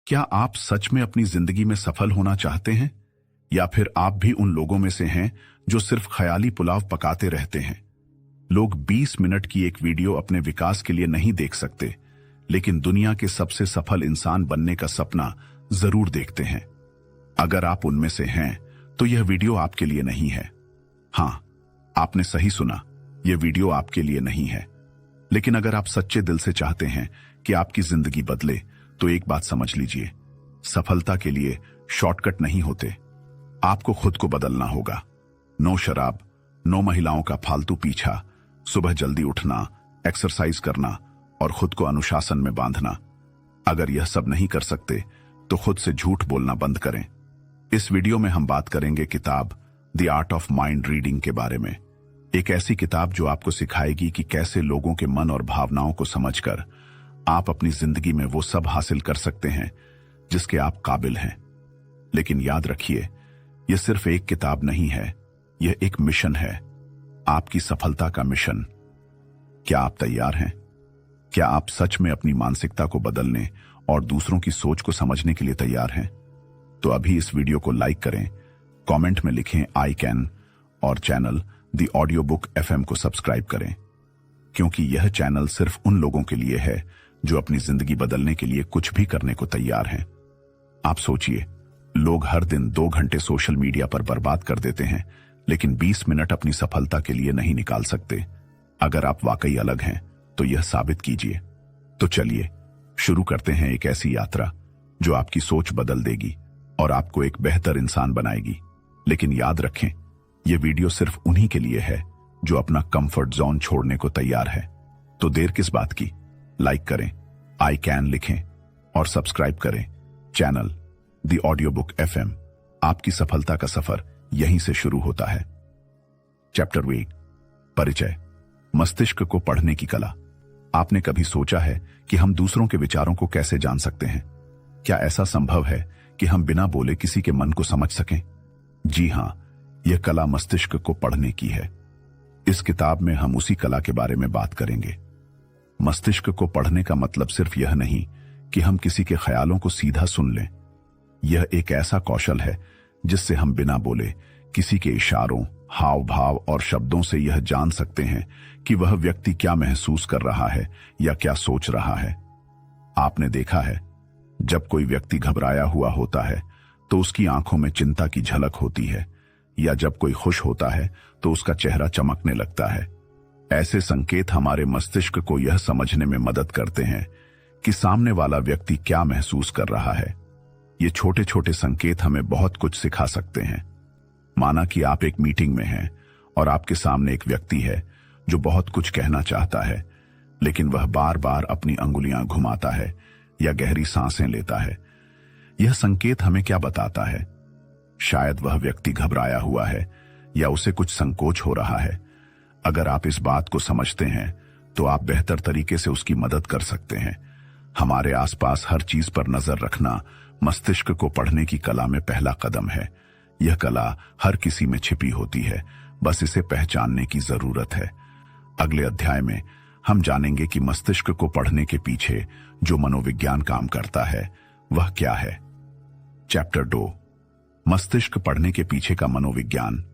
क्या आप सच में अपनी जिंदगी में सफल होना चाहते हैं, या फिर आप भी उन लोगों में से हैं जो सिर्फ ख्याली पुलाव पकाते रहते हैं? लोग 20 मिनट की एक वीडियो अपने विकास के लिए नहीं देख सकते, लेकिन दुनिया के सबसे सफल इंसान बनने का सपना जरूर देखते हैं। अगर आप उनमें से हैं, तो यह वीडियो आपके लिए नहीं है। हाँ, आपने सही सुना, यह वीडियो आपके लिए नहीं है। लेकिन अगर आप सच्चे दिल से चाहते हैं कि आपकी जिंदगी बदले, तो एक बात समझ लीजिए, सफलता के लिए शॉर्टकट नहीं होते। आपको खुद को बदलना होगा। नो शराब, नो महिलाओं का फालतू पीछा, सुबह जल्दी उठना, एक्सरसाइज करना और खुद को अनुशासन में बांधना। अगर यह सब नहीं कर सकते, तो खुद से झूठ बोलना बंद करें। इस वीडियो में हम बात करेंगे किताब the art of mind reading के बारे में। एक ऐसी किताब जो आपको सिखाएगी कि कैसे लोगों के मन और भावनाओं को समझकर आप अपनी जिंदगी में वो सब हासिल कर सकते हैं जिसके आप काबिल हैं। लेकिन याद रखिए, यह सिर्फ एक किताब नहीं है, यह एक मिशन है, आपकी सफलता का मिशन। क्या आप तैयार हैं? क्या आप सच में अपनी मानसिकता को बदलने और दूसरों की सोच को समझने के लिए तैयार हैं? तो अभी इस वीडियो को लाइक करें, कमेंट में लिखें आई कैन और channel the audio book FM को सब्सक्राइब करें, क्योंकि यह चैनल सिर्फ उन लोगों के लिए है जो अपनी जिंदगी बदलने के लिए कुछ भी करने को तैयार हैं। आप सोचिए, लोग हर दिन 2 घंटे सोशल मीडिया पर बर्बाद कर देते हैं, लेकिन 20 मिनट अपनी सफलता के लिए नहीं निकाल सकते। अगर आप वाकई अलग हैं, तो यह साबित कीजिए। तो चलिए शुरू करते हैं एक ऐसी यात्रा जो आपकी सोच बदल देगी और आपको एक बेहतर इंसान बनाएगी। लेकिन याद रखें, यह वीडियो सिर्फ उन्हीं के लिए है जो अपना कंफर्ट जोन छोड़ने को तैयार है। तो देर किस बात की, लाइक करें, आई कैन लिखें और सब्सक्राइब करें channel the audio book FM। आपकी सफलता का सफर यहीं से शुरू होता है। चैप्टर 1, परिचय, मस्तिष्क को पढ़ने की कला। आपने कभी सोचा है कि हम दूसरों के विचारों को कैसे जान सकते हैं? क्या ऐसा संभव है कि हम बिना बोले किसी के मन को समझ सकें? जी हां, यह कला मस्तिष्क को पढ़ने की है। इस किताब में हम उसी कला के बारे में बात करेंगे। मस्तिष्क को पढ़ने का मतलब सिर्फ यह नहीं कि हम किसी के ख्यालों को सीधा सुन लें। यह एक ऐसा कौशल है जिससे हम बिना बोले किसी के इशारों, हाव भाव और शब्दों से यह जान सकते हैं कि वह व्यक्ति क्या महसूस कर रहा है या क्या सोच रहा है। आपने देखा है, जब कोई व्यक्ति घबराया हुआ होता है तो उसकी आंखों में चिंता की झलक होती है, या जब कोई खुश होता है तो उसका चेहरा चमकने लगता है। ऐसे संकेत हमारे मस्तिष्क को यह समझने में मदद करते हैं कि सामने वाला व्यक्ति क्या महसूस कर रहा है। ये छोटे छोटे संकेत हमें बहुत कुछ सिखा सकते हैं। माना कि आप एक मीटिंग में हैं और आपके सामने एक व्यक्ति है जो बहुत कुछ कहना चाहता है, लेकिन वह बार बार अपनी अंगुलियां घुमाता है या गहरी सांसें लेता है। यह संकेत हमें क्या बताता है? शायद वह व्यक्ति घबराया हुआ है या उसे कुछ संकोच हो रहा है। अगर आप इस बात को समझते हैं, तो आप बेहतर तरीके से उसकी मदद कर सकते हैं। हमारे आसपास हर चीज पर नजर रखना मस्तिष्क को पढ़ने की कला में पहला कदम है। यह कला हर किसी में छिपी होती है, बस इसे पहचानने की जरूरत है। अगले अध्याय में हम जानेंगे कि मस्तिष्क को पढ़ने के पीछे जो मनोविज्ञान काम करता है, वह क्या है। चैप्टर 2, मस्तिष्क पढ़ने के पीछे का मनोविज्ञान।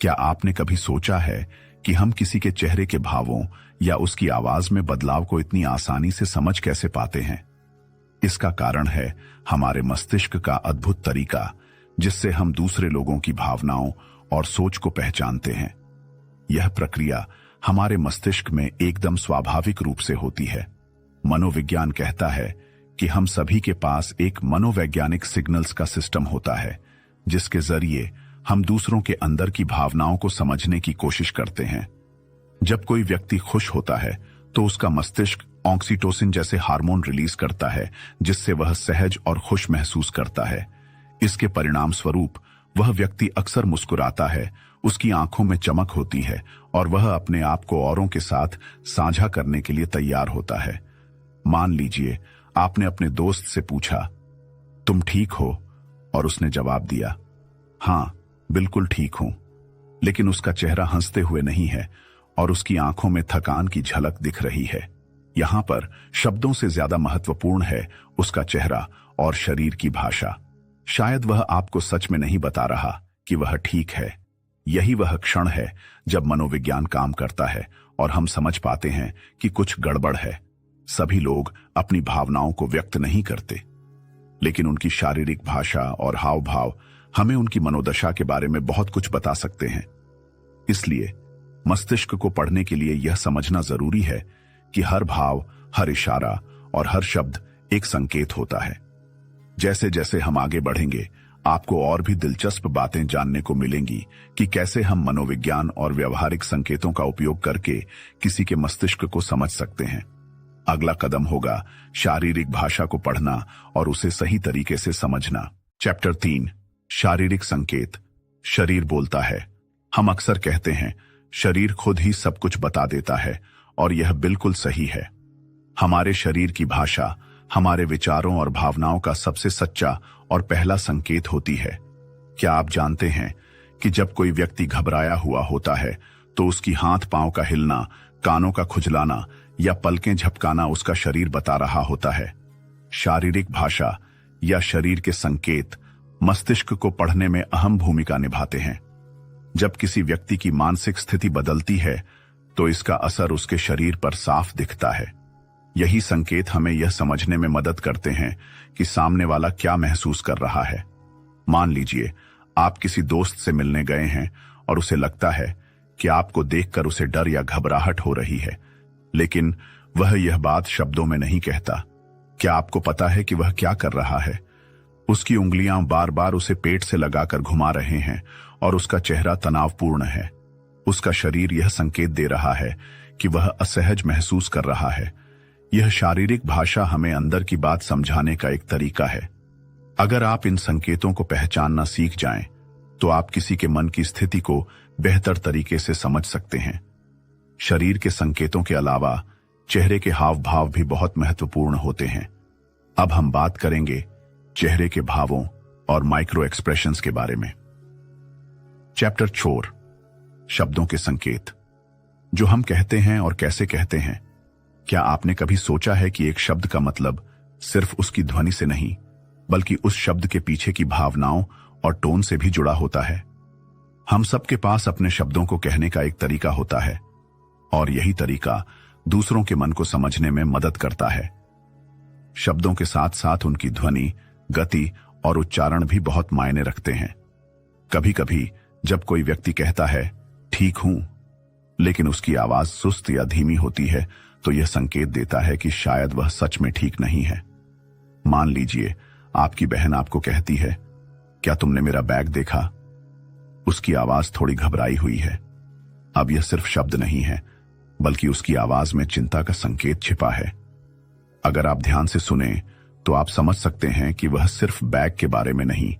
क्या आपने कभी सोचा है कि हम किसी के चेहरे के भावों या उसकी आवाज में बदलाव को इतनी आसानी से समझ कैसे पाते हैं? इसका कारण है हमारे मस्तिष्क का अद्भुत तरीका, जिससे हम दूसरे लोगों की भावनाओं और सोच को पहचानते हैं। यह प्रक्रिया हमारे मस्तिष्क में एकदम स्वाभाविक रूप से होती है। मनोविज्ञान कहता है कि हम सभी के पास एक मनोवैज्ञानिक सिग्नल्स का सिस्टम होता है, जिसके जरिए हम दूसरों के अंदर की भावनाओं को समझने की कोशिश करते हैं। जब कोई व्यक्ति खुश होता है, तो उसका मस्तिष्क ऑक्सीटोसिन जैसे हार्मोन रिलीज करता है, जिससे वह सहज और खुश महसूस करता है। इसके परिणाम स्वरूप वह व्यक्ति अक्सर मुस्कुराता है, उसकी आंखों में चमक होती है और वह अपने आप को औरों के साथ साझा करने के लिए तैयार होता है। मान लीजिए आपने अपने दोस्त से पूछा, तुम ठीक हो? और उसने जवाब दिया, हां, बिल्कुल ठीक हूं। लेकिन उसका चेहरा हंसते हुए नहीं है और उसकी आंखों में थकान की झलक दिख रही है। यहां पर शब्दों से ज्यादा महत्वपूर्ण है उसका चेहरा और शरीर की भाषा। शायद वह आपको सच में नहीं बता रहा कि वह ठीक है। यही वह क्षण है जब मनोविज्ञान काम करता है और हम समझ पाते हैं कि कुछ गड़बड़ है। सभी लोग अपनी भावनाओं को व्यक्त नहीं करते, लेकिन उनकी शारीरिक भाषा और हाव भाव हमें उनकी मनोदशा के बारे में बहुत कुछ बता सकते हैं। इसलिए मस्तिष्क को पढ़ने के लिए यह समझना जरूरी है कि हर भाव, हर इशारा और हर शब्द एक संकेत होता है। जैसे जैसे हम आगे बढ़ेंगे, आपको और भी दिलचस्प बातें जानने को मिलेंगी कि कैसे हम मनोविज्ञान और व्यवहारिक संकेतों का उपयोग करके किसी के मस्तिष्क को समझ सकते हैं। अगला कदम होगा शारीरिक भाषा को पढ़ना और उसे सही तरीके से समझना। चैप्टर 3, शारीरिक संकेत। शरीर बोलता है। हम अक्सर कहते हैं शरीर खुद ही सब कुछ बता देता है, और यह बिल्कुल सही है। हमारे शरीर की भाषा हमारे विचारों और भावनाओं का सबसे सच्चा और पहला संकेत होती है। क्या आप जानते हैं कि जब कोई व्यक्ति घबराया हुआ होता है तो उसकी हाथ पांव का हिलना, कानों का खुजलाना या पलकें झपकाना उसका शरीर बता रहा होता है। शारीरिक भाषा या शरीर के संकेत मस्तिष्क को पढ़ने में अहम भूमिका निभाते हैं। जब किसी व्यक्ति की मानसिक स्थिति बदलती है तो इसका असर उसके शरीर पर साफ दिखता है। यही संकेत हमें यह समझने में मदद करते हैं कि सामने वाला क्या महसूस कर रहा है। मान लीजिए आप किसी दोस्त से मिलने गए हैं और उसे लगता है कि आपको देखकर उसे डर या घबराहट हो रही है, लेकिन वह यह बात शब्दों में नहीं कहता। क्या आपको पता है कि वह क्या कर रहा है? उसकी उंगलियां बार बार उसे पेट से लगाकर घुमा रहे हैं और उसका चेहरा तनावपूर्ण है। उसका शरीर यह संकेत दे रहा है कि वह असहज महसूस कर रहा है। यह शारीरिक भाषा हमें अंदर की बात समझाने का एक तरीका है। अगर आप इन संकेतों को पहचानना सीख जाएं, तो आप किसी के मन की स्थिति को बेहतर तरीके से समझ सकते हैं। शरीर के संकेतों के अलावा चेहरे के हाव भाव भी बहुत महत्वपूर्ण होते हैं। अब हम बात करेंगे चेहरे के भावों और माइक्रो एक्सप्रेशंस के बारे में। चैप्टर 4, शब्दों के संकेत। जो हम कहते हैं और कैसे कहते हैं। क्या आपने कभी सोचा है कि एक शब्द का मतलब सिर्फ उसकी ध्वनि से नहीं, बल्कि उस शब्द के पीछे की भावनाओं और टोन से भी जुड़ा होता है? हम सबके पास अपने शब्दों को कहने का एक तरीका होता है, और यही तरीका दूसरों के मन को समझने में मदद करता है। शब्दों के साथ साथ उनकी ध्वनि, गति और उच्चारण भी बहुत मायने रखते हैं। कभी कभी जब कोई व्यक्ति कहता है ठीक हूं, लेकिन उसकी आवाज सुस्त या धीमी होती है, तो यह संकेत देता है कि शायद वह सच में ठीक नहीं है। मान लीजिए आपकी बहन आपको कहती है, क्या तुमने मेरा बैग देखा? उसकी आवाज थोड़ी घबराई हुई है। अब यह सिर्फ शब्द नहीं है, बल्कि उसकी आवाज में चिंता का संकेत छिपा है। अगर आप ध्यान से सुने तो आप समझ सकते हैं कि वह सिर्फ बैग के बारे में नहीं,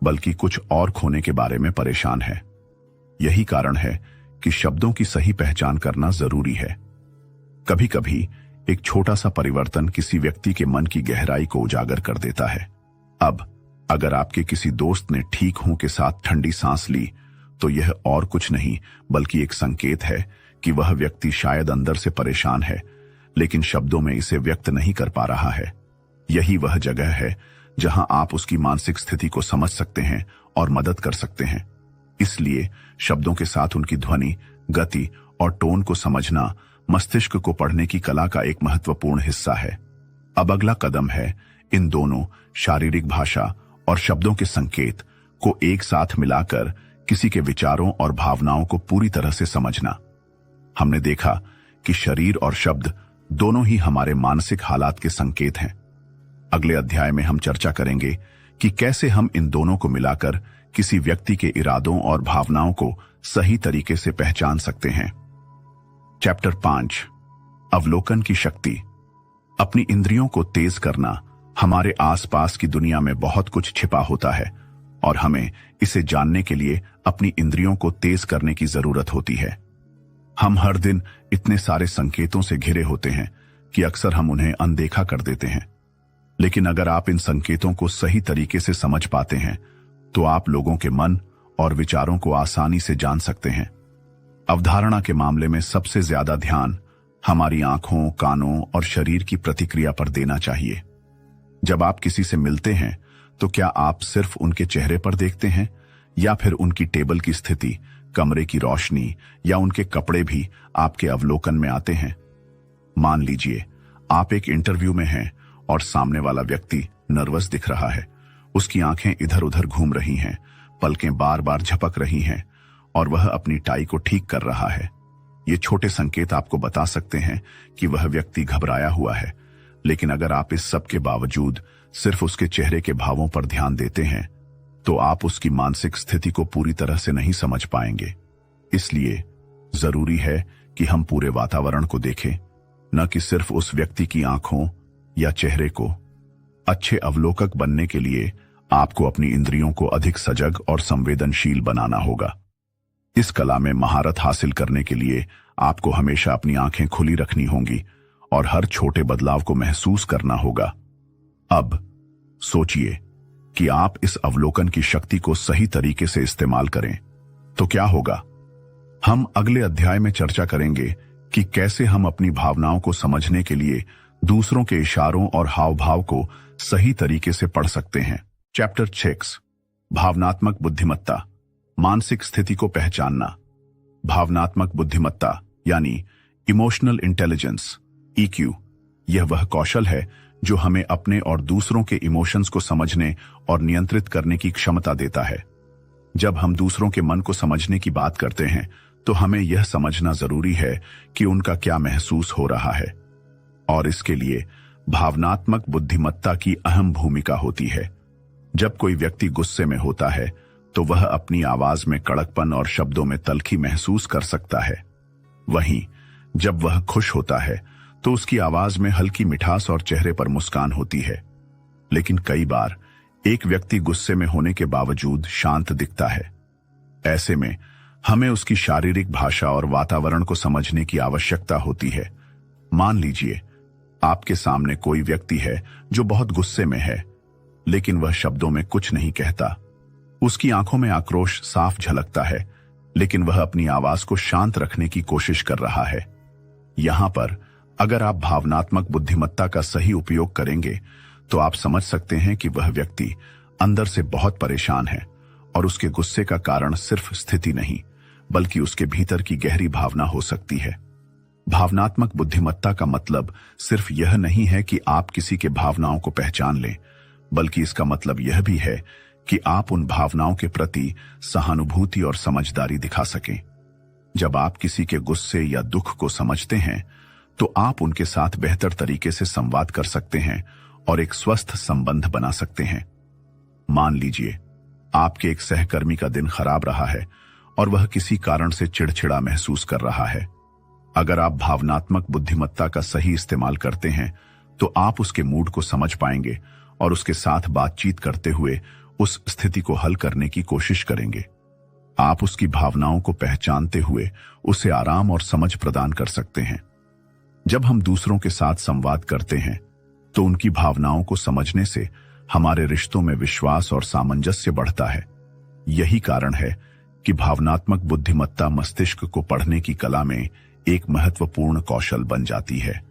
बल्कि कुछ और खोने के बारे में परेशान है। यही कारण है कि शब्दों की सही पहचान करना जरूरी है। कभी कभी एक छोटा सा परिवर्तन किसी व्यक्ति के मन की गहराई को उजागर कर देता है। अब अगर आपके किसी दोस्त ने ठीक हूं के साथ ठंडी सांस ली, तो यह और कुछ नहीं बल्कि एक संकेत है कि वह व्यक्ति शायद अंदर से परेशान है, लेकिन शब्दों में इसे व्यक्त नहीं कर पा रहा है। यही वह जगह है जहां आप उसकी मानसिक स्थिति को समझ सकते हैं और मदद कर सकते हैं। इसलिए शब्दों के साथ उनकी ध्वनि, गति और टोन को समझना मस्तिष्क को पढ़ने की कला का एक महत्वपूर्ण हिस्सा है। अब अगला कदम है इन दोनों शारीरिक भाषा और शब्दों के संकेत को एक साथ मिलाकर किसी के विचारों और भावनाओं को पूरी तरह से समझना। हमने देखा कि शरीर और शब्द दोनों ही हमारे मानसिक हालात के संकेत हैं। अगले अध्याय में हम चर्चा करेंगे कि कैसे हम इन दोनों को मिलाकर किसी व्यक्ति के इरादों और भावनाओं को सही तरीके से पहचान सकते हैं। चैप्टर 5, अवलोकन की शक्ति। अपनी इंद्रियों को तेज करना। हमारे आसपास की दुनिया में बहुत कुछ छिपा होता है और हमें इसे जानने के लिए अपनी इंद्रियों को तेज करने की जरूरत होती है। हम हर दिन इतने सारे संकेतों से घिरे होते हैं कि अक्सर हम उन्हें अनदेखा कर देते हैं। लेकिन अगर आप इन संकेतों को सही तरीके से समझ पाते हैं, तो आप लोगों के मन और विचारों को आसानी से जान सकते हैं। अवधारणा के मामले में सबसे ज्यादा ध्यान हमारी आंखों, कानों और शरीर की प्रतिक्रिया पर देना चाहिए। जब आप किसी से मिलते हैं तो क्या आप सिर्फ उनके चेहरे पर देखते हैं या फिर उनकी टेबल की स्थिति, कमरे की रोशनी या उनके कपड़े भी आपके अवलोकन में आते हैं? मान लीजिए आप एक इंटरव्यू में हैं और सामने वाला व्यक्ति नर्वस दिख रहा है। उसकी आंखें इधर उधर घूम रही हैं, पलकें बार बार झपक रही हैं और वह अपनी टाई को ठीक कर रहा है। ये छोटे संकेत आपको बता सकते हैं कि वह व्यक्ति घबराया हुआ है। लेकिन अगर आप इस सब के बावजूद सिर्फ उसके चेहरे के भावों पर ध्यान देते हैं तो आप उसकी मानसिक स्थिति को पूरी तरह से नहीं समझ पाएंगे। इसलिए जरूरी है कि हम पूरे वातावरण को देखें, न कि सिर्फ उस व्यक्ति की आंखों या चेहरे को। अच्छे अवलोकक बनने के लिए आपको अपनी इंद्रियों को अधिक सजग और संवेदनशील बनाना होगा। इस कला में महारत हासिल करने के लिए आपको हमेशा अपनी आंखें खुली रखनी होंगी और हर छोटे बदलाव को महसूस करना होगा। अब सोचिए कि आप इस अवलोकन की शक्ति को सही तरीके से इस्तेमाल करें तो क्या होगा। हम अगले अध्याय में चर्चा करेंगे कि कैसे हम अपनी भावनाओं को समझने के लिए दूसरों के इशारों और हाव भाव को सही तरीके से पढ़ सकते हैं। चैप्टर 6, भावनात्मक बुद्धिमत्ता, मानसिक स्थिति को पहचानना। भावनात्मक बुद्धिमत्ता यानी इमोशनल इंटेलिजेंस, EQ, यह वह कौशल है जो हमें अपने और दूसरों के इमोशंस को समझने और नियंत्रित करने की क्षमता देता है। जब हम दूसरों के मन को समझने की बात करते हैं तो हमें यह समझना जरूरी है कि उनका क्या महसूस हो रहा है, और इसके लिए भावनात्मक बुद्धिमत्ता की अहम भूमिका होती है। जब कोई व्यक्ति गुस्से में होता है तो वह अपनी आवाज में कड़कपन और शब्दों में तल्खी महसूस कर सकता है। वहीं जब वह खुश होता है तो उसकी आवाज में हल्की मिठास और चेहरे पर मुस्कान होती है। लेकिन कई बार एक व्यक्ति गुस्से में होने के बावजूद शांत दिखता है। ऐसे में हमें उसकी शारीरिक भाषा और वातावरण को समझने की आवश्यकता होती है। मान लीजिए आपके सामने कोई व्यक्ति है जो बहुत गुस्से में है, लेकिन वह शब्दों में कुछ नहीं कहता। उसकी आंखों में आक्रोश साफ झलकता है, लेकिन वह अपनी आवाज को शांत रखने की कोशिश कर रहा है। यहां पर अगर आप भावनात्मक बुद्धिमत्ता का सही उपयोग करेंगे तो आप समझ सकते हैं कि वह व्यक्ति अंदर से बहुत परेशान है और उसके गुस्से का कारण सिर्फ स्थिति नहीं, बल्कि उसके भीतर की गहरी भावना हो सकती है। भावनात्मक बुद्धिमत्ता का मतलब सिर्फ यह नहीं है कि आप किसी के भावनाओं को पहचान लें, बल्कि इसका मतलब यह भी है कि आप उन भावनाओं के प्रति सहानुभूति और समझदारी दिखा सकें। जब आप किसी के गुस्से या दुख को समझते हैं तो आप उनके साथ बेहतर तरीके से संवाद कर सकते हैं और एक स्वस्थ संबंध बना सकते हैं। मान लीजिए आपके एक सहकर्मी का दिन खराब रहा है और वह किसी कारण से चिड़चिड़ा महसूस कर रहा है। अगर आप भावनात्मक बुद्धिमत्ता का सही इस्तेमाल करते हैं तो आप उसके मूड को समझ पाएंगे और उसके साथ बातचीत करते हुए उस स्थिति को हल करने की कोशिश करेंगे। आप उसकी भावनाओं को पहचानते हुए उसे आराम और समझ प्रदान कर सकते हैं। जब हम दूसरों के साथ संवाद करते हैं तो उनकी भावनाओं को समझने से हमारे रिश्तों में विश्वास और सामंजस्य बढ़ता है। यही कारण है कि भावनात्मक बुद्धिमत्ता मस्तिष्क को पढ़ने की कला में एक महत्वपूर्ण कौशल बन जाती है।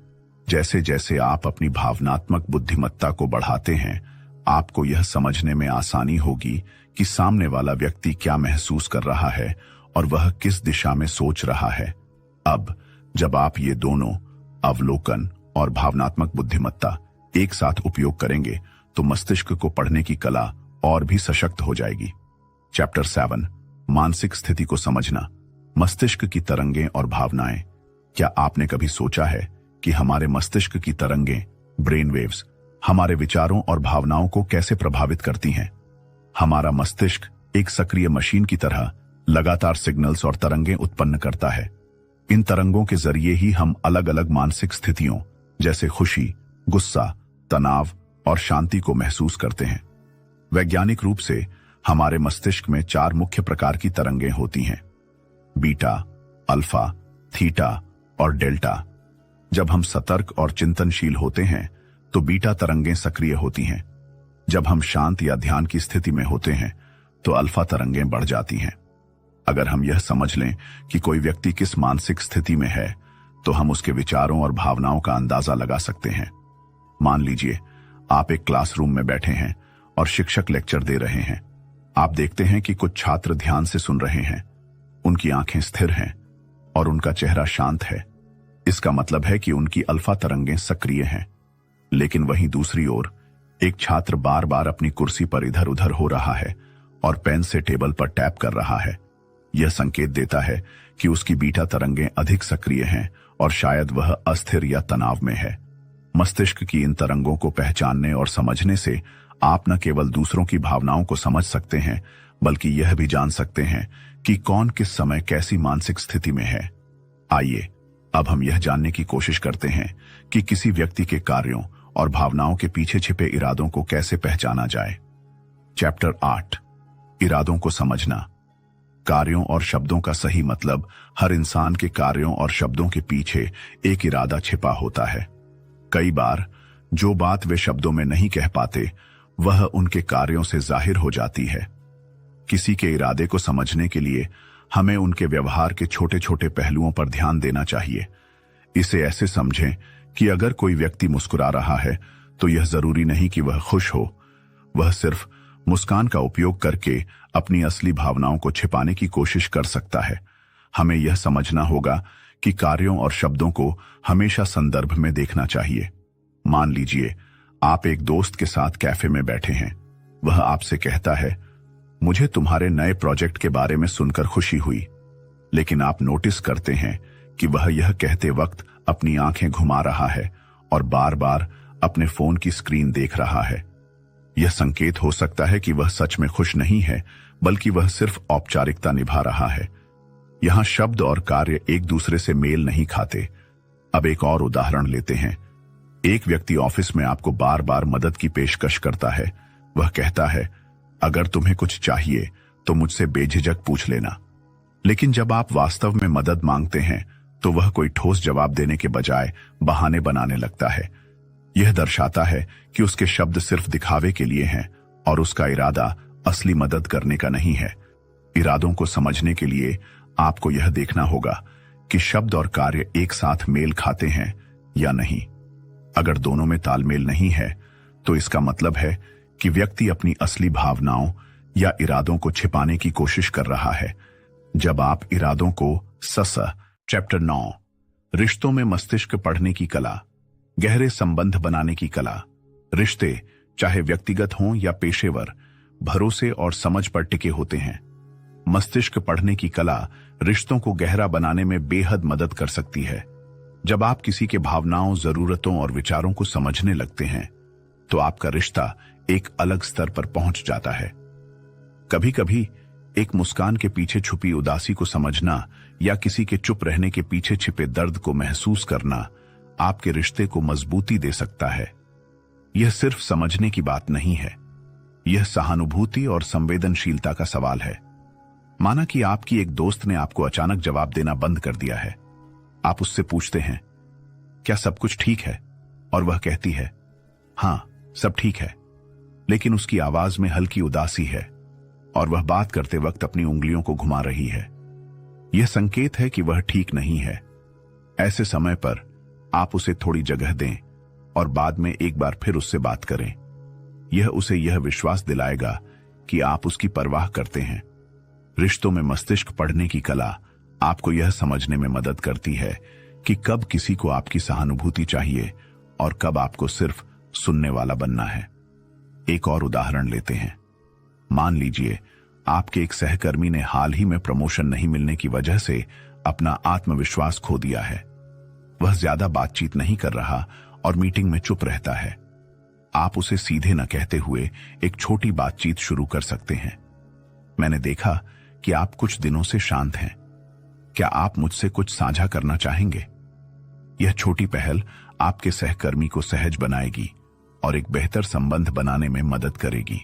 जैसे जैसे आप अपनी भावनात्मक बुद्धिमत्ता को बढ़ाते हैं, आपको यह समझने में आसानी होगी कि सामने वाला व्यक्ति क्या महसूस कर रहा है और वह किस दिशा में सोच रहा है। अब जब आप ये दोनों, अवलोकन और भावनात्मक बुद्धिमत्ता, एक साथ उपयोग करेंगे तो मस्तिष्क को पढ़ने की कला और भी सशक्त हो जाएगी। चैप्टर 7, मानसिक स्थिति को समझना, मस्तिष्क की तरंगें और भावनाएं। क्या आपने कभी सोचा है कि हमारे मस्तिष्क की तरंगें, ब्रेन वेव्स, हमारे विचारों और भावनाओं को कैसे प्रभावित करती हैं? हमारा मस्तिष्क एक सक्रिय मशीन की तरह लगातार सिग्नल्स और तरंगें उत्पन्न करता है। इन तरंगों के जरिए ही हम अलग अलग मानसिक स्थितियों जैसे खुशी, गुस्सा, तनाव और शांति को महसूस करते हैं। वैज्ञानिक रूप से हमारे मस्तिष्क में 4 मुख्य प्रकार की तरंगें होती हैं: बीटा, अल्फा, थीटा और डेल्टा। जब हम सतर्क और चिंतनशील होते हैं तो बीटा तरंगें सक्रिय होती हैं। जब हम शांत या ध्यान की स्थिति में होते हैं तो अल्फा तरंगें बढ़ जाती हैं। अगर हम यह समझ लें कि कोई व्यक्ति किस मानसिक स्थिति में है तो हम उसके विचारों और भावनाओं का अंदाजा लगा सकते हैं। मान लीजिए आप एक क्लासरूम में बैठे हैं और शिक्षक लेक्चर दे रहे हैं। आप देखते हैं कि कुछ छात्र ध्यान से सुन रहे हैं, उनकी आंखें स्थिर हैं और उनका चेहरा शांत है। इसका मतलब है कि उनकी अल्फा तरंगें सक्रिय हैं। लेकिन वहीं दूसरी ओर एक छात्र बार बार अपनी कुर्सी पर इधर उधर हो रहा है और पेन से टेबल पर टैप कर रहा है। यह संकेत देता है कि उसकी बीटा तरंगें अधिक सक्रिय हैं और शायद वह अस्थिर या तनाव में है। मस्तिष्क की इन तरंगों को पहचानने और समझने से आप न केवल दूसरों की भावनाओं को समझ सकते हैं, बल्कि यह भी जान सकते हैं कि कौन किस समय कैसी मानसिक स्थिति में है। आइए अब हम यह जानने की कोशिश करते हैं कि किसी व्यक्ति के कार्यों और भावनाओं के पीछे छिपे इरादों को कैसे पहचाना जाए। चैप्टर 8, इरादों को समझना। कार्यों और शब्दों का सही मतलब। हर इंसान के कार्यों और शब्दों के पीछे एक इरादा छिपा होता है। कई बार जो बात वे शब्दों में नहीं कह पाते, वह उनके कार्यों से जाहिर हो जाती है। किसी के इरादे को समझने के लिए हमें उनके व्यवहार के छोटे छोटे पहलुओं पर ध्यान देना चाहिए। इसे ऐसे समझें कि अगर कोई व्यक्ति मुस्कुरा रहा है तो यह जरूरी नहीं कि वह खुश हो। वह सिर्फ मुस्कान का उपयोग करके अपनी असली भावनाओं को छिपाने की कोशिश कर सकता है। हमें यह समझना होगा कि कार्यों और शब्दों को हमेशा संदर्भ में देखना चाहिए। मान लीजिए आप एक दोस्त के साथ कैफे में बैठे हैं। वह आपसे कहता है, मुझे तुम्हारे नए प्रोजेक्ट के बारे में सुनकर खुशी हुई। लेकिन आप नोटिस करते हैं कि वह यह कहते वक्त अपनी आंखें घुमा रहा है और बार बार अपने फोन की स्क्रीन देख रहा है। यह संकेत हो सकता है कि वह सच में खुश नहीं है, बल्कि वह सिर्फ औपचारिकता निभा रहा है। यहां शब्द और कार्य एक दूसरे से मेल नहीं खाते। अब एक और उदाहरण लेते हैं। एक व्यक्ति ऑफिस में आपको बार बार मदद की पेशकश करता है। वह कहता है, अगर तुम्हें कुछ चाहिए तो मुझसे बेझिझक पूछ लेना। लेकिन जब आप वास्तव में मदद मांगते हैं तो वह कोई ठोस जवाब देने के बजाय बहाने बनाने लगता है। यह दर्शाता है कि उसके शब्द सिर्फ दिखावे के लिए हैं और उसका इरादा असली मदद करने का नहीं है। इरादों को समझने के लिए आपको यह देखना होगा कि शब्द और कार्य एक साथ मेल खाते हैं या नहीं। अगर दोनों में तालमेल नहीं है तो इसका मतलब है कि व्यक्ति अपनी असली भावनाओं या इरादों को छिपाने की कोशिश कर रहा है। जब आप इरादों को चैप्टर 9, रिश्तों में मस्तिष्क पढ़ने की कला। गहरे संबंध बनाने की कला। रिश्ते, चाहे व्यक्तिगत हों या पेशेवर, भरोसे और समझ पर टिके होते हैं। मस्तिष्क पढ़ने की कला रिश्तों को गहरा बनाने में बेहद मदद कर सकती है। जब आप किसी के भावनाओं, जरूरतों और विचारों को समझने लगते हैं तो आपका रिश्ता एक अलग स्तर पर पहुंच जाता है। कभी कभी एक मुस्कान के पीछे छुपी उदासी को समझना या किसी के चुप रहने के पीछे छिपे दर्द को महसूस करना आपके रिश्ते को मजबूती दे सकता है। यह सिर्फ समझने की बात नहीं है, यह सहानुभूति और संवेदनशीलता का सवाल है। माना कि आपकी एक दोस्त ने आपको अचानक जवाब देना बंद कर दिया है। आप उससे पूछते हैं, क्या सब कुछ ठीक है? और वह कहती है, हां, सब ठीक है। लेकिन उसकी आवाज में हल्की उदासी है और वह बात करते वक्त अपनी उंगलियों को घुमा रही है। यह संकेत है कि वह ठीक नहीं है। ऐसे समय पर आप उसे थोड़ी जगह दें और बाद में एक बार फिर उससे बात करें। यह उसे यह विश्वास दिलाएगा कि आप उसकी परवाह करते हैं। रिश्तों में मस्तिष्क पढ़ने की कला आपको यह समझने में मदद करती है कि कब किसी को आपकी सहानुभूति चाहिए और कब आपको सिर्फ सुनने वाला बनना है। एक और उदाहरण लेते हैं। मान लीजिए आपके एक सहकर्मी ने हाल ही में प्रमोशन नहीं मिलने की वजह से अपना आत्मविश्वास खो दिया है। वह ज्यादा बातचीत नहीं कर रहा और मीटिंग में चुप रहता है। आप उसे सीधे न कहते हुए एक छोटी बातचीत शुरू कर सकते हैं। मैंने देखा कि आप कुछ दिनों से शांत हैं। क्या आप मुझसे कुछ साझा करना चाहेंगे? यह छोटी पहल आपके सहकर्मी को सहज बनाएगी और एक बेहतर संबंध बनाने में मदद करेगी।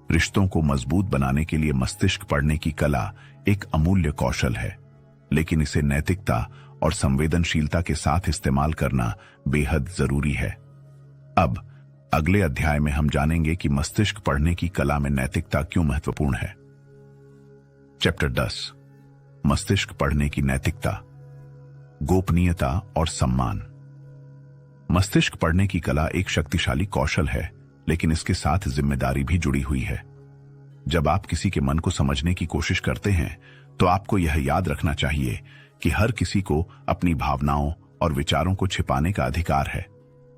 रिश्तों को मजबूत बनाने के लिए मस्तिष्क पढ़ने की कला एक अमूल्य कौशल है, लेकिन इसे नैतिकता और संवेदनशीलता के साथ इस्तेमाल करना बेहद जरूरी है। अब अगले अध्याय में हम जानेंगे कि मस्तिष्क पढ़ने की कला में नैतिकता क्यों महत्वपूर्ण है। चैप्टर 10, मस्तिष्क पढ़ने की नैतिकता। गोपनीयता और सम्मान। मस्तिष्क पढ़ने की कला एक शक्तिशाली कौशल है, लेकिन इसके साथ जिम्मेदारी भी जुड़ी हुई है। जब आप किसी के मन को समझने की कोशिश करते हैं तो आपको यह याद रखना चाहिए कि हर किसी को अपनी भावनाओं और विचारों को छिपाने का अधिकार है।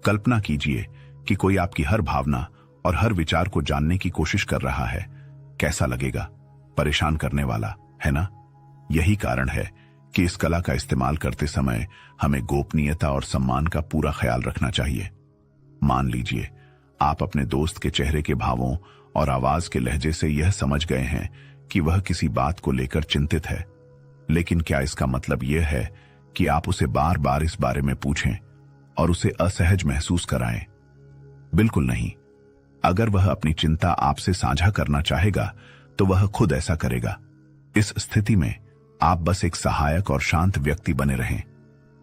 कल्पना कीजिए कि कोई आपकी हर भावना और हर विचार को जानने की कोशिश कर रहा है। कैसा लगेगा? परेशान करने वाला, है ना? यही कारण है कि इस कला का इस्तेमाल करते समय हमें गोपनीयता और सम्मान का पूरा ख्याल रखना चाहिए। मान लीजिए आप अपने दोस्त के चेहरे के भावों और आवाज के लहजे से यह समझ गए हैं कि वह किसी बात को लेकर चिंतित है, लेकिन क्या इसका मतलब यह है कि आप उसे बार बार इस बारे में पूछें और उसे असहज महसूस कराएं? बिल्कुल नहीं। अगर वह अपनी चिंता आपसे साझा करना चाहेगा तो वह खुद ऐसा करेगा। इस स्थिति में आप बस एक सहायक और शांत व्यक्ति बने रहें।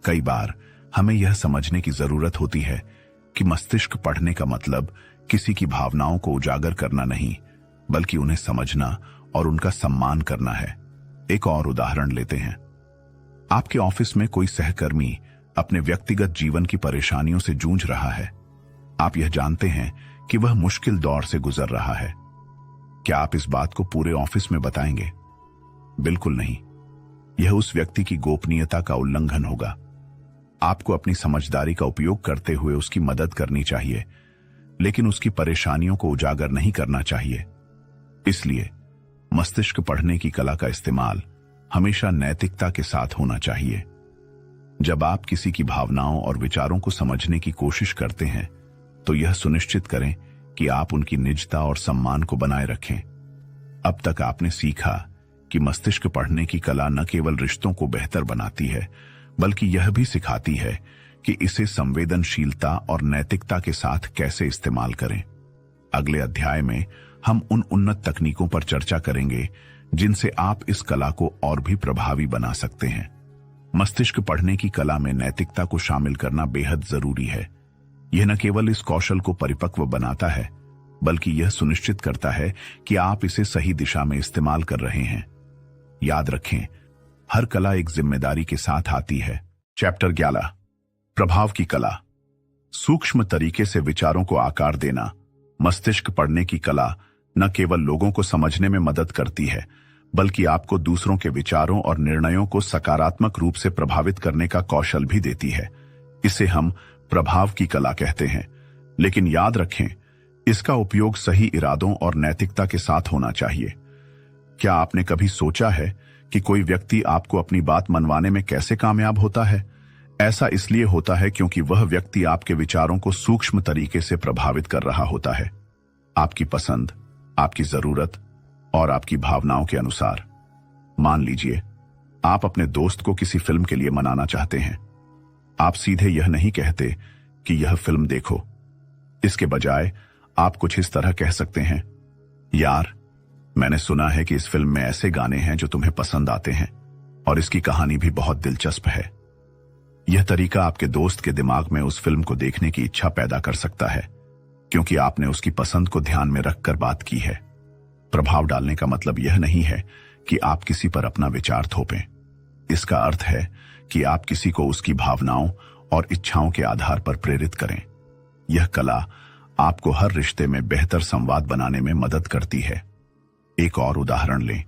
कई बार हमें यह समझने की जरूरत होती है कि मस्तिष्क पढ़ने का मतलब किसी की भावनाओं को उजागर करना नहीं, बल्कि उन्हें समझना और उनका सम्मान करना है। एक और उदाहरण लेते हैं। आपके ऑफिस में कोई सहकर्मी अपने व्यक्तिगत जीवन की परेशानियों से जूझ रहा है। आप यह जानते हैं कि वह मुश्किल दौर से गुजर रहा है। क्या आप इस बात को पूरे ऑफिस में बताएंगे? बिल्कुल नहीं। यह उस व्यक्ति की गोपनीयता का उल्लंघन होगा। आपको अपनी समझदारी का उपयोग करते हुए उसकी मदद करनी चाहिए, लेकिन उसकी परेशानियों को उजागर नहीं करना चाहिए। इसलिए मस्तिष्क पढ़ने की कला का इस्तेमाल हमेशा नैतिकता के साथ होना चाहिए। जब आप किसी की भावनाओं और विचारों को समझने की कोशिश करते हैं तो यह सुनिश्चित करें कि आप उनकी निजता और सम्मान को बनाए रखें। अब तक आपने सीखा कि मस्तिष्क पढ़ने की कला न केवल रिश्तों को बेहतर बनाती है, बल्कि यह भी सिखाती है कि इसे संवेदनशीलता और नैतिकता के साथ कैसे इस्तेमाल करें। अगले अध्याय में हम उन उन्नत तकनीकों पर चर्चा करेंगे जिनसे आप इस कला को और भी प्रभावी बना सकते हैं। मस्तिष्क पढ़ने की कला में नैतिकता को शामिल करना बेहद जरूरी है। यह न केवल इस कौशल को परिपक्व बनाता है, बल्कि यह सुनिश्चित करता है कि आप इसे सही दिशा में इस्तेमाल कर रहे हैं। याद रखें, हर कला एक जिम्मेदारी के साथ आती है। चैप्टर 11, प्रभाव की कला। सूक्ष्म तरीके से विचारों को आकार देना। मस्तिष्क पढ़ने की कला न केवल लोगों को समझने में मदद करती है, बल्कि आपको दूसरों के विचारों और निर्णयों को सकारात्मक रूप से प्रभावित करने का कौशल भी देती है। इसे हम प्रभाव की कला कहते हैं। लेकिन याद रखें, इसका उपयोग सही इरादों और नैतिकता के साथ होना चाहिए। क्या आपने कभी सोचा है कि कोई व्यक्ति आपको अपनी बात मनवाने में कैसे कामयाब होता है? ऐसा इसलिए होता है क्योंकि वह व्यक्ति आपके विचारों को सूक्ष्म तरीके से प्रभावित कर रहा होता है, आपकी पसंद, आपकी जरूरत और आपकी भावनाओं के अनुसार। मान लीजिए आप अपने दोस्त को किसी फिल्म के लिए मनाना चाहते हैं। आप सीधे यह नहीं कहते कि यह फिल्म देखो। इसके बजाय आप कुछ इस तरह कह सकते हैं, यार, मैंने सुना है कि इस फिल्म में ऐसे गाने हैं जो तुम्हें पसंद आते हैं और इसकी कहानी भी बहुत दिलचस्प है। यह तरीका आपके दोस्त के दिमाग में उस फिल्म को देखने की इच्छा पैदा कर सकता है, क्योंकि आपने उसकी पसंद को ध्यान में रखकर बात की है। प्रभाव डालने का मतलब यह नहीं है कि आप किसी पर अपना विचार थोपें। इसका अर्थ है कि आप किसी को उसकी भावनाओं और इच्छाओं के आधार पर प्रेरित करें। यह कला आपको हर रिश्ते में बेहतर संवाद बनाने में मदद करती है। एक और उदाहरण लें।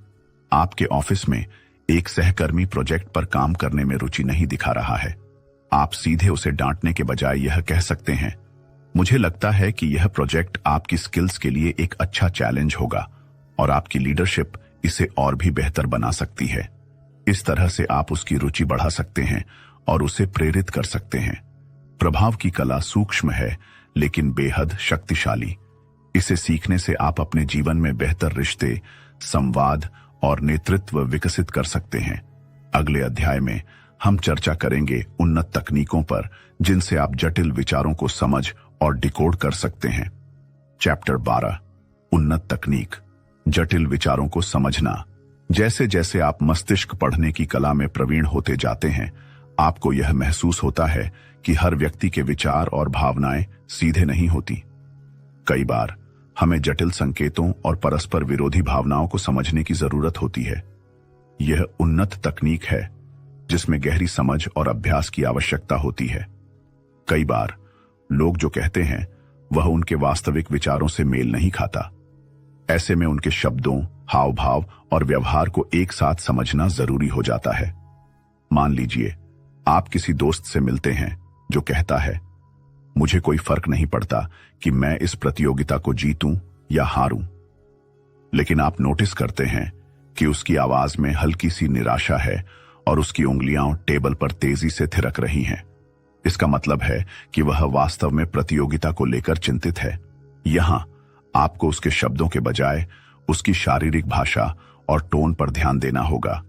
आपके ऑफिस में एक सहकर्मी प्रोजेक्ट पर काम करने में रुचि नहीं दिखा रहा है। आप सीधे उसे डांटने के बजाय यह कह सकते हैं, मुझे लगता है कि यह प्रोजेक्ट आपकी स्किल्स के लिए एक अच्छा चैलेंज होगा और आपकी लीडरशिप इसे और भी बेहतर बना सकती है। इस तरह से आप उसकी रुचि बढ़ा सकते हैं और उसे प्रेरित कर सकते हैं। प्रभाव की कला सूक्ष्म है, लेकिन बेहद शक्तिशाली। इसे सीखने से आप अपने जीवन में बेहतर रिश्ते, संवाद और नेतृत्व विकसित कर सकते हैं। अगले अध्याय में हम चर्चा करेंगे उन्नत तकनीकों पर जिनसे आप जटिल विचारों को समझ और डिकोड कर सकते हैं। चैप्टर 12, उन्नत तकनीक, जटिल विचारों को समझना। जैसे जैसे आप मस्तिष्क पढ़ने की कला में प्रवीण होते जाते हैं, आपको यह महसूस होता है कि हर व्यक्ति के विचार और भावनाएं सीधे नहीं होती। कई बार हमें जटिल संकेतों और परस्पर विरोधी भावनाओं को समझने की जरूरत होती है। यह उन्नत तकनीक है। जिसमें गहरी समझ और अभ्यास की आवश्यकता होती है। कई बार लोग जो कहते हैं वह उनके वास्तविक विचारों से मेल नहीं खाता। ऐसे में उनके शब्दों, हाव भाव और व्यवहार को एक साथ समझना जरूरी हो जाता है। मान लीजिए आप किसी दोस्त से मिलते हैं जो कहता है, मुझे कोई फर्क नहीं पड़ता कि मैं इस प्रतियोगिता को जीतूं या हारूं। लेकिन आप नोटिस करते हैं कि उसकी आवाज में हल्की सी निराशा है और उसकी उंगलियां टेबल पर तेजी से थिरक रही हैं। इसका मतलब है कि वह वास्तव में प्रतियोगिता को लेकर चिंतित है। यहां आपको उसके शब्दों के बजाय उसकी शारीरिक भाषा और टोन पर ध्यान देना होगा।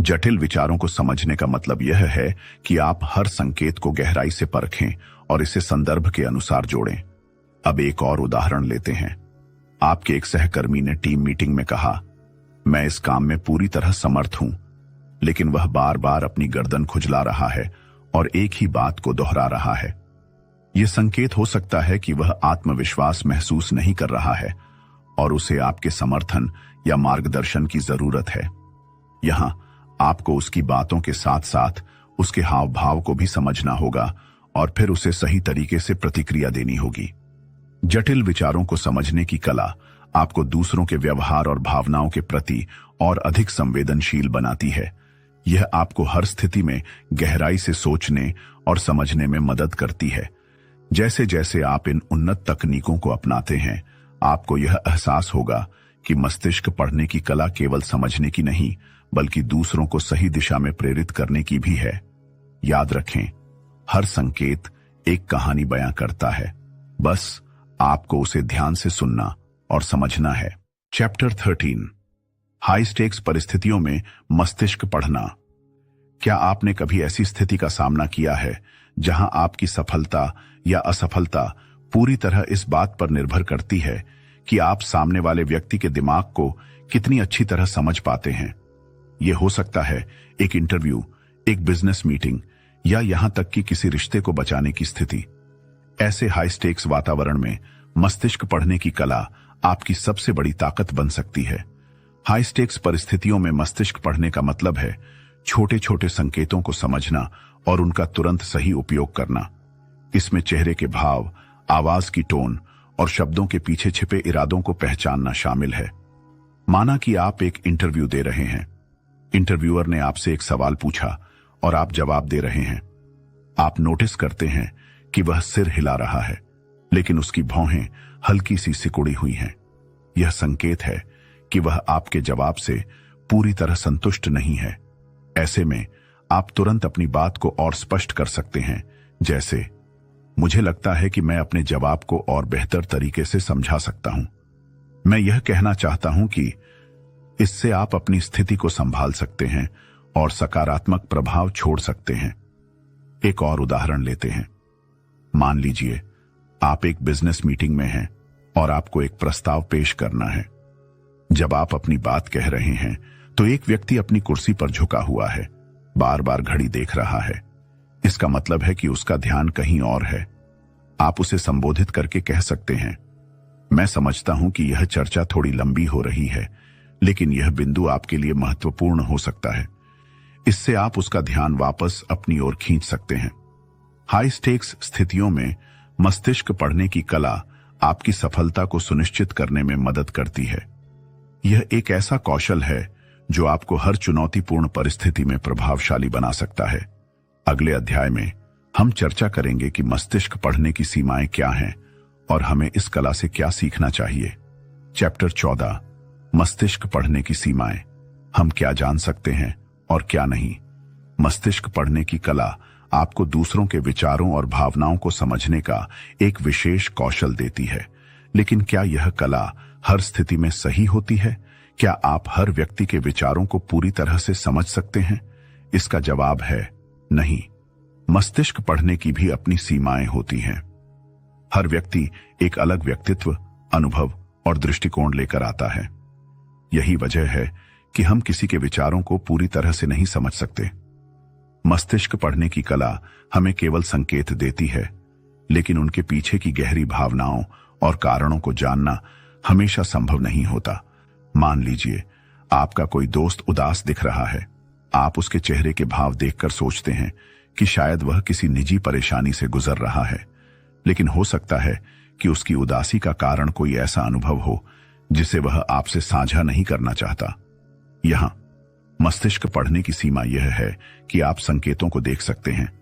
जटिल विचारों को समझने का मतलब यह है कि आप हर संकेत को गहराई से परखें और इसे संदर्भ के अनुसार जोड़ें। अब एक और उदाहरण लेते हैं। आपके एक सहकर्मी ने टीम मीटिंग में कहा, मैं इस काम में पूरी तरह समर्थ हूं, लेकिन वह बार बार अपनी गर्दन खुजला रहा है और एक ही बात को दोहरा रहा है। यह संकेत हो सकता है कि वह आत्मविश्वास महसूस नहीं कर रहा है और उसे आपके समर्थन या मार्गदर्शन की जरूरत है। यहां आपको उसकी बातों के साथ साथ उसके हाव भाव को भी समझना होगा और फिर उसे सही तरीके से प्रतिक्रिया देनी होगी। जटिल विचारों को समझने की कला आपको दूसरों के व्यवहार और भावनाओं के प्रति और अधिक संवेदनशील बनाती है। यह आपको हर स्थिति में गहराई से सोचने और समझने में मदद करती है। जैसे जैसे आप इन उन्नत तकनीकों को अपनाते हैं, आपको यह एहसास होगा कि मस्तिष्क पढ़ने की कला केवल समझने की नहीं, बल्कि दूसरों को सही दिशा में प्रेरित करने की भी है। याद रखें, हर संकेत एक कहानी बयां करता है, बस आपको उसे ध्यान से सुनना और समझना है। चैप्टर 13, हाई स्टेक्स परिस्थितियों में मस्तिष्क पढ़ना। क्या आपने कभी ऐसी स्थिति का सामना किया है जहां आपकी सफलता या असफलता पूरी तरह इस बात पर निर्भर करती है कि आप सामने वाले व्यक्ति के दिमाग को कितनी अच्छी तरह समझ पाते हैं? यह हो सकता है एक इंटरव्यू, एक बिजनेस मीटिंग या यहां तक कि किसी रिश्ते को बचाने की स्थिति। ऐसे हाई स्टेक्स वातावरण में मस्तिष्क पढ़ने की कला आपकी सबसे बड़ी ताकत बन सकती है। हाई स्टेक्स परिस्थितियों में मस्तिष्क पढ़ने का मतलब है छोटे छोटे संकेतों को समझना और उनका तुरंत सही उपयोग करना। इसमें चेहरे के भाव, आवाज की टोन और शब्दों के पीछे छिपे इरादों को पहचानना शामिल है। माना कि आप एक इंटरव्यू दे रहे हैं। इंटरव्यूअर ने आपसे एक सवाल पूछा और आप जवाब दे रहे हैं। आप नोटिस करते हैं कि वह सिर हिला रहा है, लेकिन उसकी भौहें हल्की सी सिकुड़ी हुई हैं। यह संकेत है कि वह आपके जवाब से पूरी तरह संतुष्ट नहीं है। ऐसे में आप तुरंत अपनी बात को और स्पष्ट कर सकते हैं, जैसे, मुझे लगता है कि मैं अपने जवाब को और बेहतर तरीके से समझा सकता हूं। मैं यह कहना चाहता हूं कि इससे आप अपनी स्थिति को संभाल सकते हैं और सकारात्मक प्रभाव छोड़ सकते हैं। एक और उदाहरण लेते हैं। मान लीजिए आप एक बिजनेस मीटिंग में हैं और आपको एक प्रस्ताव पेश करना है। जब आप अपनी बात कह रहे हैं तो एक व्यक्ति अपनी कुर्सी पर झुका हुआ है, बार बार घड़ी देख रहा है। इसका मतलब है कि उसका ध्यान कहीं और है। आप उसे संबोधित करके कह सकते हैं, मैं समझता हूं कि यह चर्चा थोड़ी लंबी हो रही है, लेकिन यह बिंदु आपके लिए महत्वपूर्ण हो सकता है। इससे आप उसका ध्यान वापस अपनी ओर खींच सकते हैं। हाई स्टेक्स स्थितियों में मस्तिष्क पढ़ने की कला आपकी सफलता को सुनिश्चित करने में मदद करती है। यह एक ऐसा कौशल है जो आपको हर चुनौतीपूर्ण परिस्थिति में प्रभावशाली बना सकता है। अगले अध्याय में हम चर्चा करेंगे कि मस्तिष्क पढ़ने की सीमाएं क्या हैं और हमें इस कला से क्या सीखना चाहिए। चैप्टर 14, मस्तिष्क पढ़ने की सीमाएं। हम क्या जान सकते हैं और क्या नहीं। मस्तिष्क पढ़ने की कला आपको दूसरों के विचारों और भावनाओं को समझने का एक विशेष कौशल देती है, लेकिन क्या यह कला हर स्थिति में सही होती है? क्या आप हर व्यक्ति के विचारों को पूरी तरह से समझ सकते हैं? इसका जवाब है नहीं। मस्तिष्क पढ़ने की भी अपनी सीमाएं होती हैं। हर व्यक्ति एक अलग व्यक्तित्व, अनुभव और दृष्टिकोण लेकर आता है। यही वजह है कि हम किसी के विचारों को पूरी तरह से नहीं समझ सकते। मस्तिष्क पढ़ने की कला हमें केवल संकेत देती है, लेकिन उनके पीछे की गहरी भावनाओं और कारणों को जानना हमेशा संभव नहीं होता। मान लीजिए आपका कोई दोस्त उदास दिख रहा है। आप उसके चेहरे के भाव देखकर सोचते हैं कि शायद वह किसी निजी परेशानी से गुजर रहा है, लेकिन हो सकता है कि उसकी उदासी का कारण कोई ऐसा अनुभव हो जिसे वह आपसे साझा नहीं करना चाहता। यहां मस्तिष्क पढ़ने की सीमा यह है कि आप संकेतों को देख सकते हैं,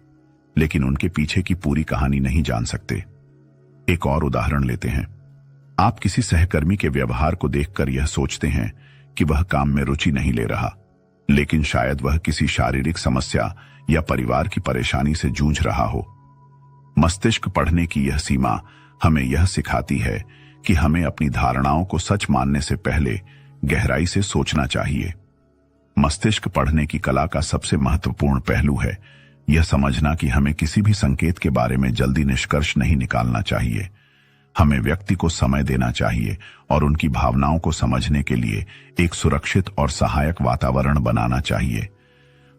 लेकिन उनके पीछे की पूरी कहानी नहीं जान सकते। एक और उदाहरण लेते हैं। आप किसी सहकर्मी के व्यवहार को देखकर यह सोचते हैं कि वह काम में रुचि नहीं ले रहा, लेकिन शायद वह किसी शारीरिक समस्या या परिवार की परेशानी से जूझ रहा हो। मस्तिष्क पढ़ने की यह सीमा हमें यह सिखाती है कि हमें अपनी धारणाओं को सच मानने से पहले गहराई से सोचना चाहिए। मस्तिष्क पढ़ने की कला का सबसे महत्वपूर्ण पहलू है यह समझना कि हमें किसी भी संकेत के बारे में जल्दी निष्कर्ष नहीं निकालना चाहिए। हमें व्यक्ति को समय देना चाहिए और उनकी भावनाओं को समझने के लिए एक सुरक्षित और सहायक वातावरण बनाना चाहिए।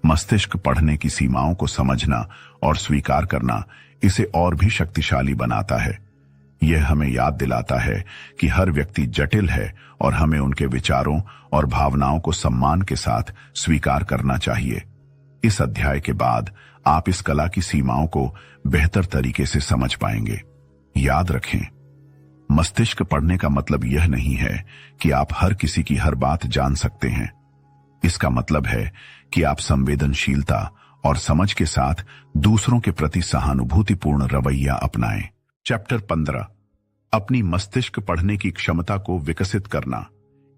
मस्तिष्क पढ़ने की सीमाओं को समझना और स्वीकार करना इसे और भी शक्तिशाली बनाता है। यह हमें याद दिलाता है कि हर व्यक्ति जटिल है और हमें उनके विचारों और भावनाओं को सम्मान के साथ स्वीकार करना चाहिए। इस अध्याय के बाद आप इस कला की सीमाओं को बेहतर तरीके से समझ पाएंगे। याद रखें, मस्तिष्क पढ़ने का मतलब यह नहीं है कि आप हर किसी की हर बात जान सकते हैं। इसका मतलब है कि आप संवेदनशीलता और समझ के साथ दूसरों के प्रति सहानुभूतिपूर्ण रवैया अपनाएं। चैप्टर 15, अपनी मस्तिष्क पढ़ने की क्षमता को विकसित करना।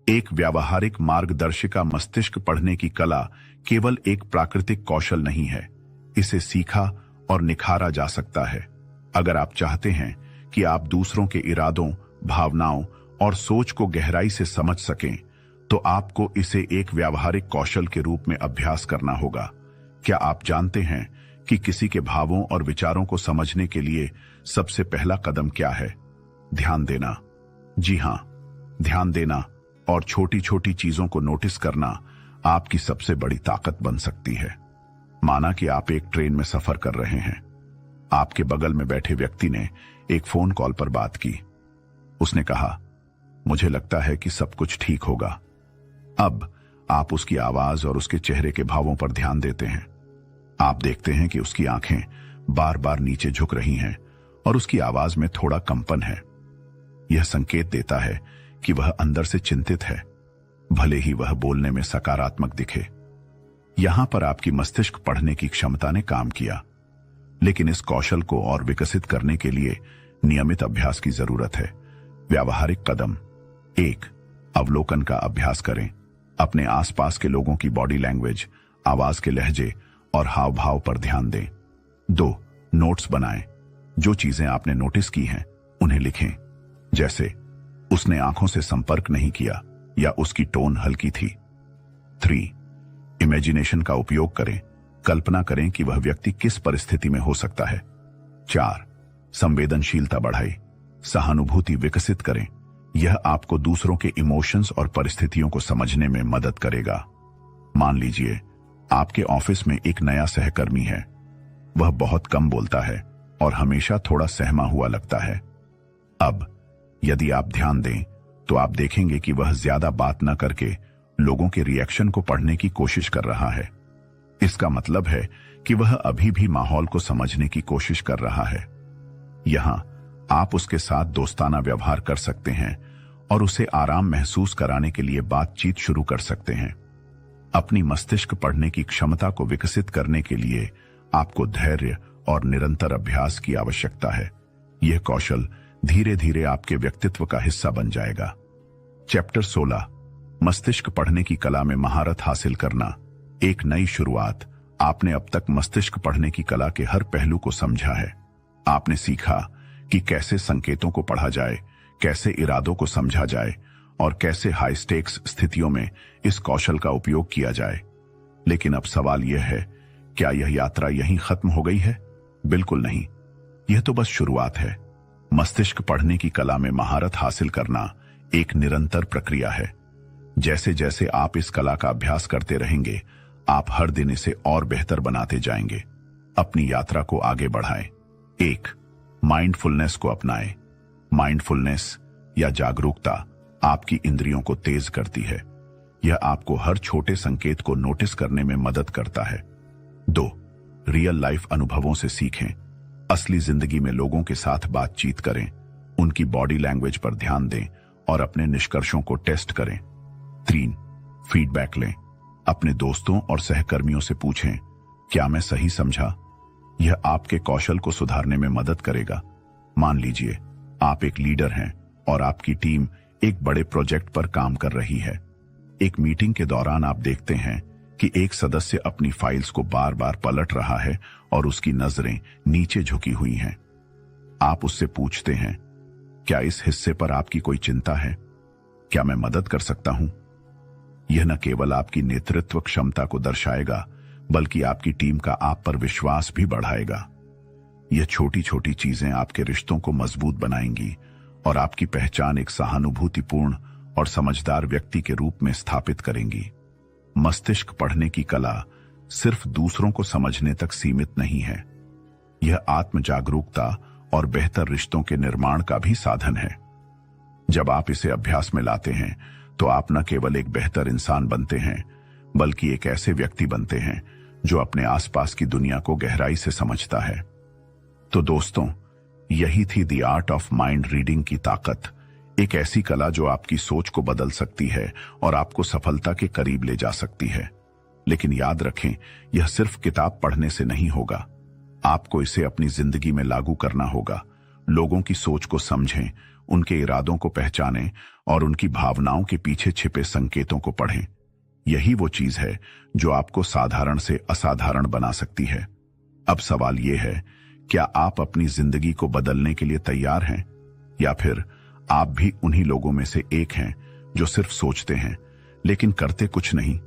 एक व्यावहारिक मार्गदर्शिका मस्तिष्क पढ़ने की कला केवल एक प्राकृतिक कौशल नहीं है, इसे सीखा और निखारा जा सकता है। अगर आप चाहते हैं कि आप दूसरों के इरादों, भावनाओं और सोच को गहराई से समझ सकें, तो आपको इसे एक व्यावहारिक कौशल के रूप में अभ्यास करना होगा। क्या आप जानते हैं कि किसी के भावों और विचारों को समझने के लिए सबसे पहला कदम क्या है? ध्यान देना। जी हां, ध्यान देना और छोटी छोटी चीजों को नोटिस करना आपकी सबसे बड़ी ताकत बन सकती है। माना कि आप एक ट्रेन में सफर कर रहे हैं। आपके बगल में बैठे व्यक्ति ने एक फोन कॉल पर बात की। उसने कहा, मुझे लगता है कि सब कुछ ठीक होगा। अब आप उसकी आवाज और उसके चेहरे के भावों पर ध्यान देते हैं। आप देखते हैं कि उसकी आंखें बार बार नीचे झुक रही हैं और उसकी आवाज में थोड़ा कंपन है। यह संकेत देता है कि वह अंदर से चिंतित है, भले ही वह बोलने में सकारात्मक दिखे। यहां पर आपकी मस्तिष्क पढ़ने की क्षमता ने काम किया, लेकिन इस कौशल को और विकसित करने के लिए नियमित अभ्यास की जरूरत है। व्यावहारिक कदम: 1. अवलोकन का अभ्यास करें। अपने आसपास के लोगों की बॉडी लैंग्वेज, आवाज के लहजे और हाव भाव पर ध्यान दें। 2. नोट्स बनाएं। जो चीजें आपने नोटिस की हैं उन्हें लिखें, जैसे उसने आंखों से संपर्क नहीं किया या उसकी टोन हल्की थी। 3. इमेजिनेशन का उपयोग करें। कल्पना करें कि वह व्यक्ति किस परिस्थिति में हो सकता है। 4. संवेदनशीलता बढ़ाएं। सहानुभूति विकसित करें। यह आपको दूसरों के इमोशंस और परिस्थितियों को समझने में मदद करेगा। मान लीजिए आपके ऑफिस में एक नया सहकर्मी है। वह बहुत कम बोलता है और हमेशा थोड़ा सहमा हुआ लगता है। अब यदि आप ध्यान दें तो आप देखेंगे कि वह ज्यादा बात न करके लोगों के रिएक्शन को पढ़ने की कोशिश कर रहा है। इसका मतलब है कि वह अभी भी माहौल को समझने की कोशिश कर रहा है। यहां आप उसके साथ दोस्ताना व्यवहार कर सकते हैं और उसे आराम महसूस कराने के लिए बातचीत शुरू कर सकते हैं। अपनी मस्तिष्क पढ़ने की क्षमता को विकसित करने के लिए आपको धैर्य और निरंतर अभ्यास की आवश्यकता है। यह कौशल धीरे धीरे आपके व्यक्तित्व का हिस्सा बन जाएगा। चैप्टर 16, मस्तिष्क पढ़ने की कला में महारत हासिल करना। एक नई शुरुआत। आपने अब तक मस्तिष्क पढ़ने की कला के हर पहलू को समझा है। आपने सीखा कि कैसे संकेतों को पढ़ा जाए, कैसे इरादों को समझा जाए और कैसे हाई स्टेक्स स्थितियों में इस कौशल का उपयोग किया जाए। लेकिन अब सवाल यह है, क्या यह यात्रा यहीं खत्म हो गई है? बिल्कुल नहीं, यह तो बस शुरुआत है। मस्तिष्क पढ़ने की कला में महारत हासिल करना एक निरंतर प्रक्रिया है। जैसे जैसे आप इस कला का अभ्यास करते रहेंगे, आप हर दिन इसे और बेहतर बनाते जाएंगे। अपनी यात्रा को आगे बढ़ाएं। 1. माइंडफुलनेस को अपनाएं। माइंडफुलनेस या जागरूकता आपकी इंद्रियों को तेज करती है। यह आपको हर छोटे संकेत को नोटिस करने में मदद करता है। 2. रियल लाइफ अनुभवों से सीखें। असली जिंदगी में लोगों के साथ बातचीत करें, उनकी बॉडी लैंग्वेज पर ध्यान दें और अपने निष्कर्षों को टेस्ट करें। 3. फीडबैक लें। अपने दोस्तों और सहकर्मियों से पूछें, क्या मैं सही समझा? यह आपके कौशल को सुधारने में मदद करेगा। मान लीजिए आप एक लीडर हैं और आपकी टीम एक बड़े प्रोजेक्ट पर काम कर रही है। एक मीटिंग के दौरान आप देखते हैं कि एक सदस्य अपनी फाइल्स को बार बार पलट रहा है और उसकी नजरें नीचे झुकी हुई हैं। आप उससे पूछते हैं, क्या इस हिस्से पर आपकी कोई चिंता है? क्या मैं मदद कर सकता हूं? यह न केवल आपकी नेतृत्व क्षमता को दर्शाएगा, बल्कि आपकी टीम का आप पर विश्वास भी बढ़ाएगा। यह छोटी छोटी चीजें आपके रिश्तों को मजबूत बनाएंगी और आपकी पहचान एक सहानुभूतिपूर्ण और समझदार व्यक्ति के रूप में स्थापित करेंगी। मस्तिष्क पढ़ने की कला सिर्फ दूसरों को समझने तक सीमित नहीं है, यह आत्म जागरूकता और बेहतर रिश्तों के निर्माण का भी साधन है। जब आप इसे अभ्यास में लाते हैं तो आप न केवल एक बेहतर इंसान बनते हैं, बल्कि एक ऐसे व्यक्ति बनते हैं जो अपने आसपास की दुनिया को गहराई से समझता है। तो दोस्तों, यही थी the art of mind reading की ताकत, एक ऐसी कला जो आपकी सोच को बदल सकती है और आपको सफलता के करीब ले जा सकती है। लेकिन याद रखें, यह सिर्फ किताब पढ़ने से नहीं होगा, आपको इसे अपनी जिंदगी में लागू करना होगा। लोगों की सोच को समझें, उनके इरादों को पहचानें और उनकी भावनाओं के पीछे छिपे संकेतों को पढ़ें। यही वो चीज है जो आपको साधारण से असाधारण बना सकती है। अब सवाल यह है, क्या आप अपनी जिंदगी को बदलने के लिए तैयार हैं, या फिर आप भी उन्हीं लोगों में से एक हैं जो सिर्फ सोचते हैं लेकिन करते कुछ नहीं?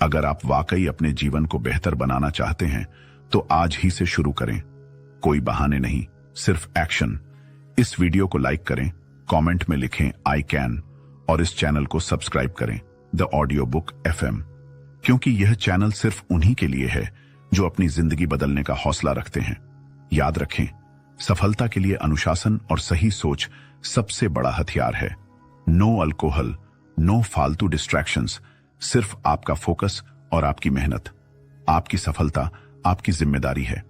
अगर आप वाकई अपने जीवन को बेहतर बनाना चाहते हैं तो आज ही से शुरू करें। कोई बहाने नहीं, सिर्फ एक्शन। इस वीडियो को लाइक करें, कमेंट में लिखें आई कैन और इस चैनल को सब्सक्राइब करें, द ऑडियो बुक FM, क्योंकि यह चैनल सिर्फ उन्हीं के लिए है जो अपनी जिंदगी बदलने का हौसला रखते हैं। याद रखें, सफलता के लिए अनुशासन और सही सोच सबसे बड़ा हथियार है। नो अल्कोहल, नो फालतू डिस्ट्रैक्शंस, सिर्फ आपका फोकस और आपकी मेहनत। आपकी सफलता आपकी जिम्मेदारी है।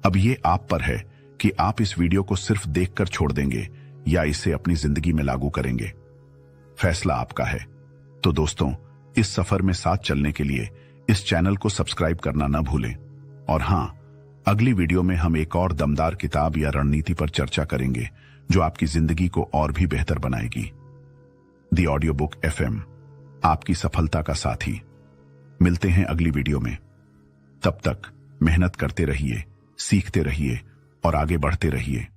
अब ये आप पर है कि आप इस वीडियो को सिर्फ देखकर छोड़ देंगे या इसे अपनी जिंदगी में लागू करेंगे। फैसला आपका है। तो दोस्तों, इस सफर में साथ चलने के लिए इस चैनल को सब्सक्राइब करना न भूलें। और हां, अगली वीडियो में हम एक और दमदार किताब या रणनीति पर चर्चा करेंगे जो आपकी जिंदगी को और भी बेहतर बनाएगी। द ऑडियो बुक FM, आपकी सफलता का साथी। मिलते हैं अगली वीडियो में। तब तक मेहनत करते रहिए, सीखते रहिए और आगे बढ़ते रहिए।